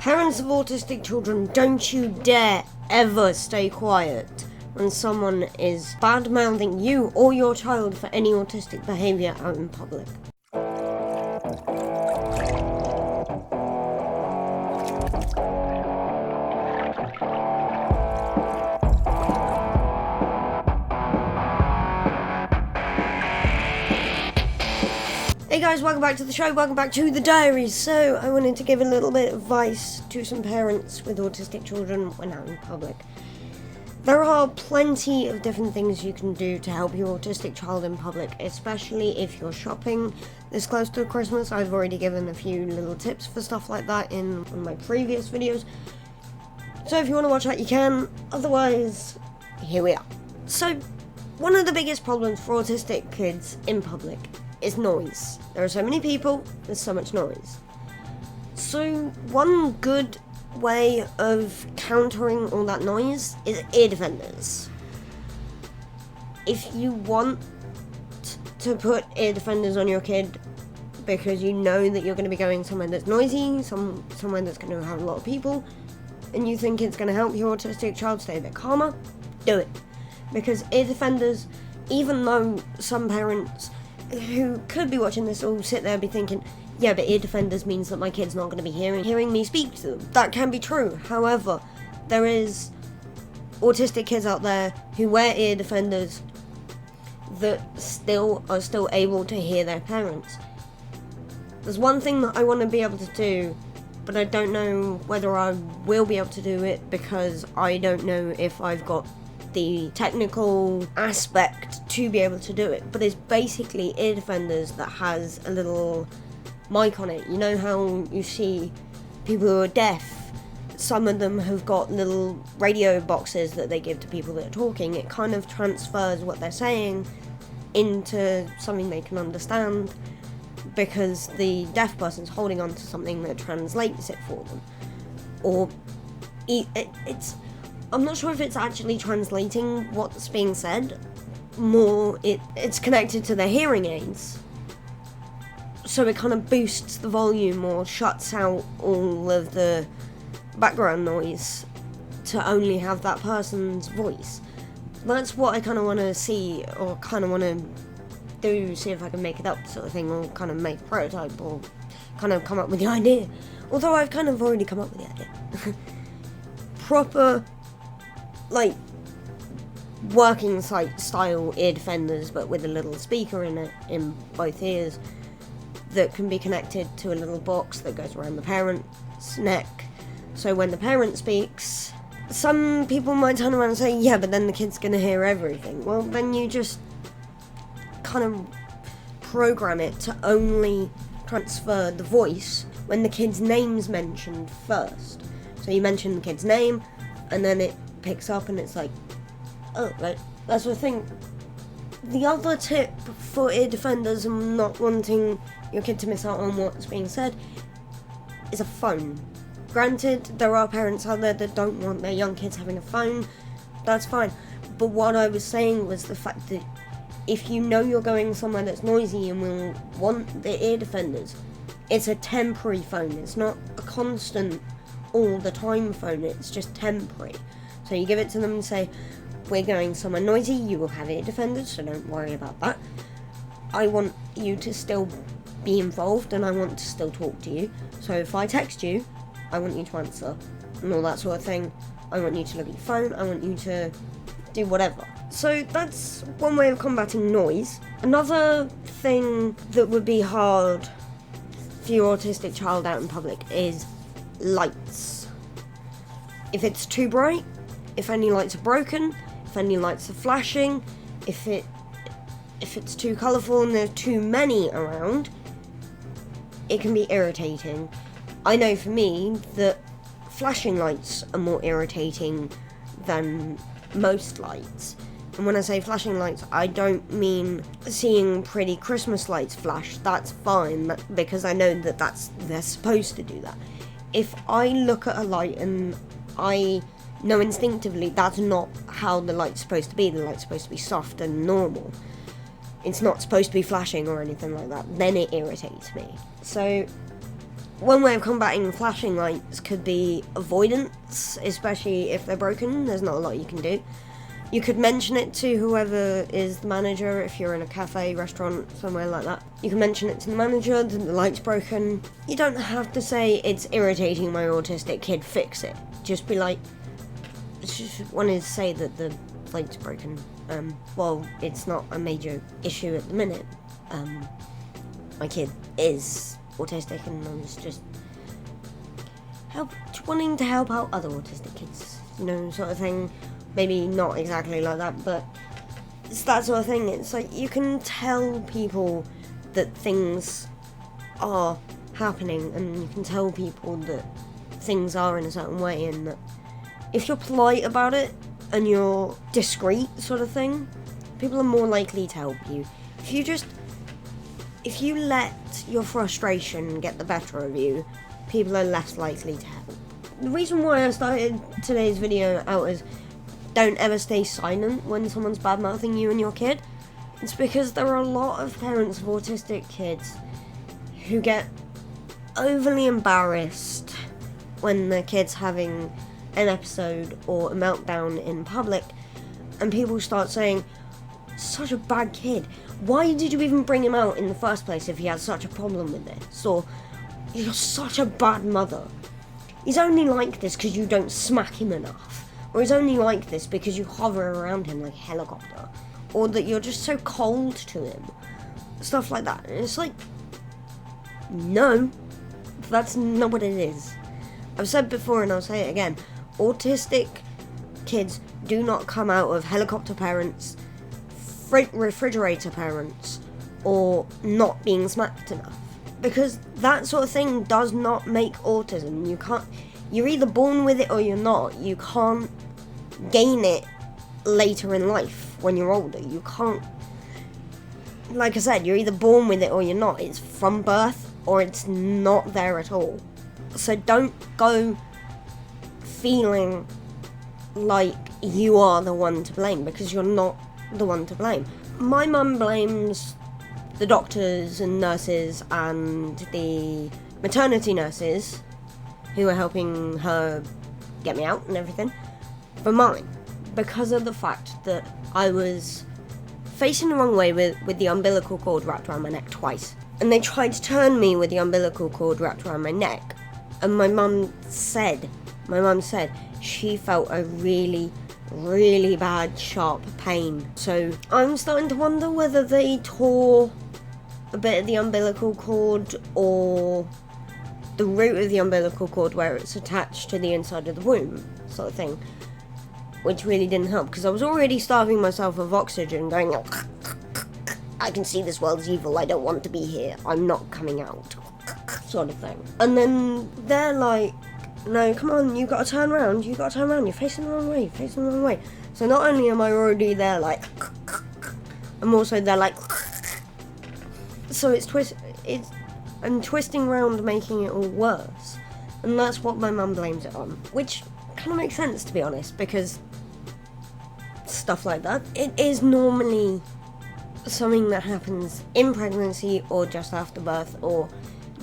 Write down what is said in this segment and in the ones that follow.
Parents of autistic children, don't you dare ever stay quiet when someone is bad-mouthing you or your child for any autistic behaviour out in public. Hey guys, welcome back to the show, welcome back to the diaries. So, I wanted to give a little bit of advice to some parents with autistic children when out in public. There are plenty of different things you can do to help your autistic child in public, especially if you're shopping this close to Christmas. I've already given a few little tips for stuff like that in one of my previous videos. So if you want to watch that, you can. Otherwise, here we are. So, one of the biggest problems for autistic kids in public is noise. There are so many people, there's so much noise. So one good way of countering all that noise is ear defenders. If you want to put ear defenders on your kid because you know that you're going to be going somewhere that's noisy, somewhere that's going to have a lot of people, and you think it's going to help your autistic child stay a bit calmer, do it. Because ear defenders, even though some parents who could be watching this will sit there and be thinking, yeah, but ear defenders means that my kid's not going to be hearing me speak to them. That can be true. However, there is autistic kids out there who wear ear defenders that are still able to hear their parents. There's one thing that I want to be able to do, but I don't know whether I will be able to do it because I don't know if I've got the technical aspect to be able to do it, but it's basically ear defenders that has a little mic on it. You know how you see people who are deaf, some of them have got little radio boxes that they give to people that are talking. It kind of transfers what they're saying into something they can understand because the deaf person's holding on to something that translates it for them. Or I'm not sure if it's actually translating what's being said. More, it's connected to their hearing aids. So it kind of boosts the volume or shuts out all of the background noise to only have that person's voice. That's what I kind of want to see, or kind of want to do, see if I can make it up sort of thing, or kind of make a prototype, or kind of come up with the idea. Although I've kind of already come up with the idea. Proper, like, working style ear defenders, but with a little speaker in it, in both ears, that can be connected to a little box that goes around the parent's neck. So when the parent speaks, some people might turn around and say, yeah, but then the kid's gonna hear everything. Well, then you just kind of program it to only transfer the voice when the kid's name's mentioned first. So you mention the kid's name, and then it picks up and it's like, oh, right, that's the thing. The other tip for ear defenders and not wanting your kid to miss out on what's being said is a phone. Granted, there are parents out there that don't want their young kids having a phone. That's fine. But what I was saying was the fact that if you know you're going somewhere that's noisy and will want the ear defenders, it's a temporary phone. It's not a constant all the time phone, it's just temporary. So you give it to them and say, we're going somewhere noisy, you will have ear defenders, so don't worry about that. I want you to still be involved and I want to still talk to you. So if I text you, I want you to answer and all that sort of thing. I want you to look at your phone, I want you to do whatever. So that's one way of combating noise. Another thing that would be hard for your autistic child out in public is lights. If it's too bright, if any lights are broken, if any lights are flashing, if it's too colourful and there's too many around, it can be irritating. I know for me that flashing lights are more irritating than most lights. And when I say flashing lights, I don't mean seeing pretty Christmas lights flash. That's fine, because I know that they're supposed to do that. If I look at a light and I know instinctively that's not how the light's supposed to be, the light's supposed to be soft and normal, it's not supposed to be flashing or anything like that, then it irritates me. So One way of combating flashing lights could be avoidance, especially if they're broken. There's not a lot you can do. You could mention it to whoever is the manager if you're in a cafe, restaurant, somewhere like that. You can mention it to the manager that the light's broken. You don't have to say, it's irritating my autistic kid, fix it. Just be like, just wanted to say that the light's broken. Well, it's not a major issue at the minute. My kid is autistic and I was just wanting to help out other autistic kids, sort of thing. Maybe not exactly like that, but it's that sort of thing. It's like you can tell people that things are happening, and you can tell people that things are in a certain way, and that if you're polite about it and you're discreet, sort of thing, people are more likely to help you. If you let your frustration get the better of you, people are less likely to help. The reason why I started today's video out is don't ever stay silent when someone's bad-mouthing you and your kid. It's because there are a lot of parents of autistic kids who get overly embarrassed when their kid's having an episode or a meltdown in public, and people start saying, such a bad kid, why did you even bring him out in the first place if he had such a problem with this? Or, you're such a bad mother. He's only like this because you don't smack him enough. Or he's only like this because you hover around him like a helicopter. Or that you're just so cold to him. Stuff like that. And it's like, no, that's not what it is. I've said before and I'll say it again. Autistic kids do not come out of helicopter parents, refrigerator parents, or not being smacked enough. Because that sort of thing does not make autism. You're either born with it or you're not. You can't gain it later in life when you're older. You can't, like I said, you're either born with it or you're not. It's from birth or it's not there at all. So don't go feeling like you are the one to blame, because you're not the one to blame. My mum blames the doctors and nurses and the maternity nurses who are helping her get me out and everything for mine, because of the fact that I was facing the wrong way with the umbilical cord wrapped around my neck twice. And they tried to turn me with the umbilical cord wrapped around my neck. And my mum said she felt a really, really bad sharp pain. So I'm starting to wonder whether they tore a bit of the umbilical cord or the root of the umbilical cord where it's attached to the inside of the womb, sort of thing, which really didn't help because I was already starving myself of oxygen, going, I can see this world's evil, I don't want to be here, I'm not coming out, sort of thing. And then they're like, no, come on, you gotta turn around, you're facing the wrong way, So not only am I already there like, I'm also there like, so I'm twisting around, making it all worse. And that's what my mum blames it on, which kind of makes sense, to be honest, because stuff like that, it is normally something that happens in pregnancy or just after birth or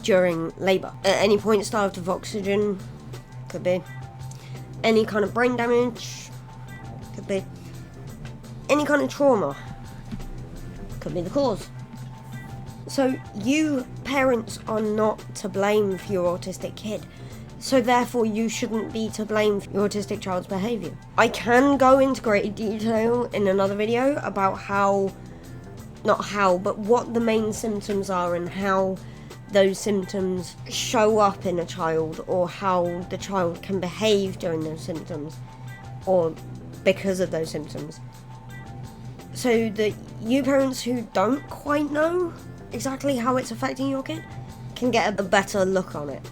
during labour. At any point starved of oxygen, could be. Any kind of brain damage, could be. Any kind of trauma, could be the cause. So you parents are not to blame for your autistic kid. So therefore you shouldn't be to blame for your autistic child's behaviour. I can go into great detail in another video about what the main symptoms are and how those symptoms show up in a child, or how the child can behave during those symptoms or because of those symptoms. So that you parents who don't quite know exactly how it's affecting your kid can get a better look on it,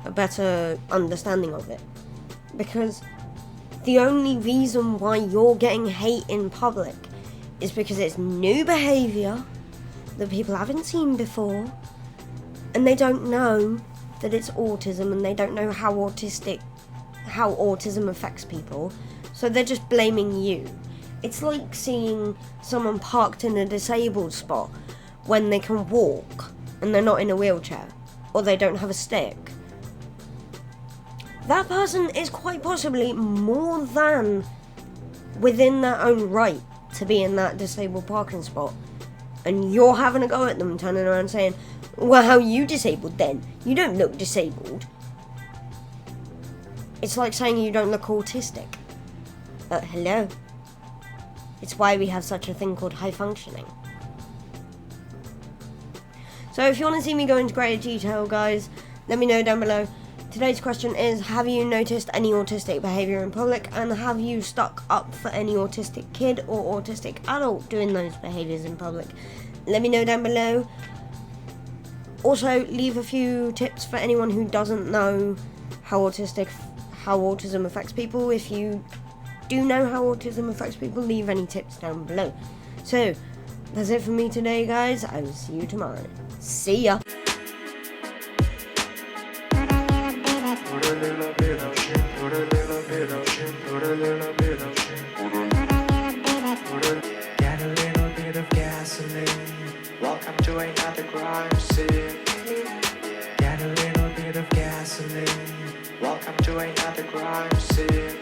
a better understanding of it. Because the only reason why you're getting hate in public is because it's new behaviour that people haven't seen before, and they don't know that it's autism, and they don't know how autism affects people, so they're just blaming you. It's like seeing someone parked in a disabled spot when they can walk and they're not in a wheelchair, or they don't have a stick. that person is quite possibly more than within their own right to be in that disabled parking spot. And you're having a go at them, turning around saying, well, how are you disabled then? You don't look disabled. It's like saying you don't look autistic. Hello. It's why we have such a thing called high functioning. So if you want to see me go into greater detail, guys, let me know down below. Today's question is, have you noticed any autistic behaviour in public, and have you stuck up for any autistic kid or autistic adult doing those behaviours in public? Let me know down below. Also, leave a few tips for anyone who doesn't know how autism affects people. If you do know how autism affects people, leave any tips down below. So, that's it for me today, guys. I will see you tomorrow. See ya! Put a little bit of shit, put a little bit of shit, put a little bit of shit, get a little bit of gasoline. Welcome to another crime scene. Get a little bit of gasoline. Welcome to another crime scene.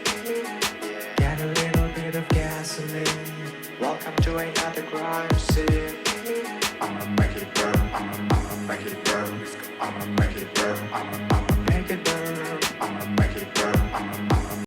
Get a little bit of gasoline. Welcome to another crime scene.